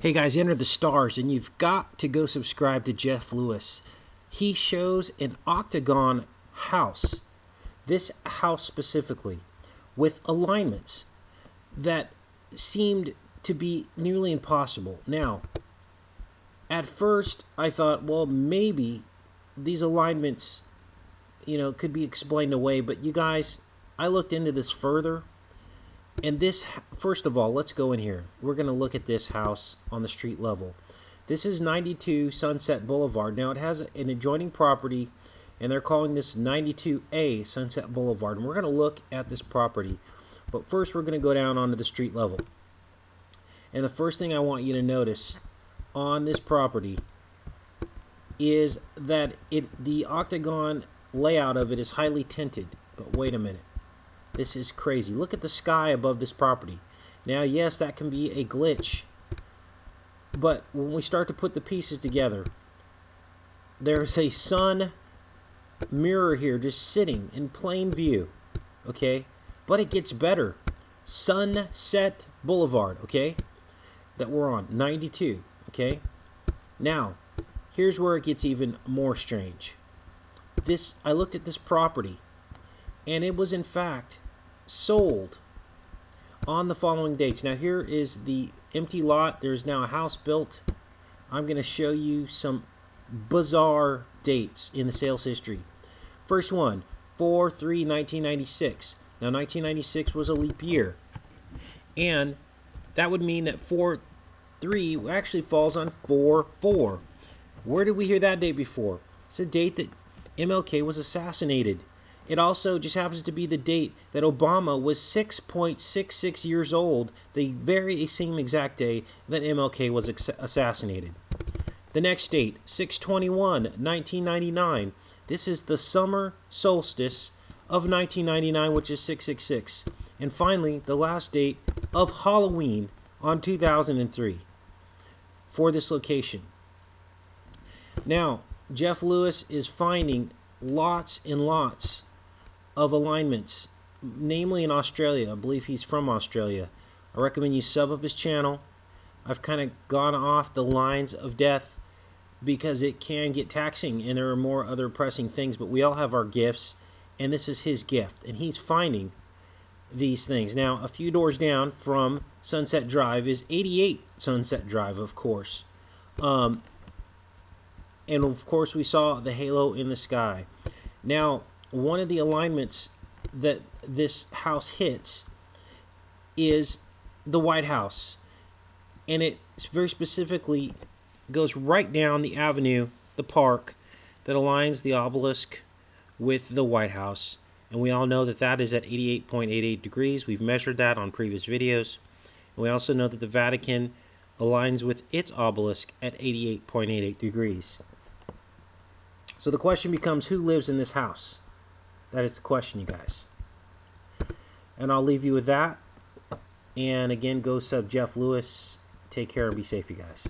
Hey guys, enter the stars, and you've got to go subscribe to Jeff Lewis. He shows an octagon house, this house specifically, with alignments that seemed to be nearly impossible. Now, at first I thought, well, maybe these alignments, could be explained away, but you guys, I looked into this further. And this, first of all, let's go in here. We're going to look at this house on the street level. This is 92 Sunset Boulevard. Now, it has an adjoining property, and they're calling this 92A Sunset Boulevard. And we're going to look at this property. But first, we're going to go down onto the street level. And the first thing I want you to notice on this property is that the octagon layout of it is highly tinted. But wait a minute. This is crazy. Look at the sky above this property. Now, yes, that can be a glitch. But when we start to put the pieces together, there's a sun mirror here just sitting in plain view. Okay? But it gets better. Sunset Boulevard. Okay? That we're on. 92. Okay? Now, here's where it gets even more strange. I looked at this property, and it was in fact sold on the following dates. Now, here is the empty lot. There's now a house built. I'm going to show you some bizarre dates in the sales history. First one, 4/3/1996. Now, 1996 was a leap year, and that would mean that 4/3 actually falls on 4/4. Where did we hear that date before? It's a date that MLK was assassinated. It also just happens to be the date that Obama was 6.66 years old, the very same exact day that MLK was assassinated. The next date, 6/21/1999. This is the summer solstice of 1999, which is 666. And finally, the last date of Halloween on 2003 for this location. Now, Jeff Lewis is finding lots and lots of alignments, namely in Australia. I believe he's from Australia. I recommend you sub up his channel. I've kind of gone off the lines of death because it can get taxing and there are more other pressing things, but we all have our gifts, and this is his gift, and he's finding these things. Now, a few doors down from Sunset Drive is 88 Sunset Drive, of course. And of course we saw the halo in the sky. Now, one of the alignments that this house hits is the White House, and it very specifically goes right down the avenue, the park, that aligns the obelisk with the White House, and we all know that that is at 88.88 degrees. We've measured that on previous videos, and we also know that the Vatican aligns with its obelisk at 88.88 degrees. So the question becomes, who lives in this house? That is the question, you guys. And I'll leave you with that. And again, go sub Jeff Lewis. Take care and be safe, you guys.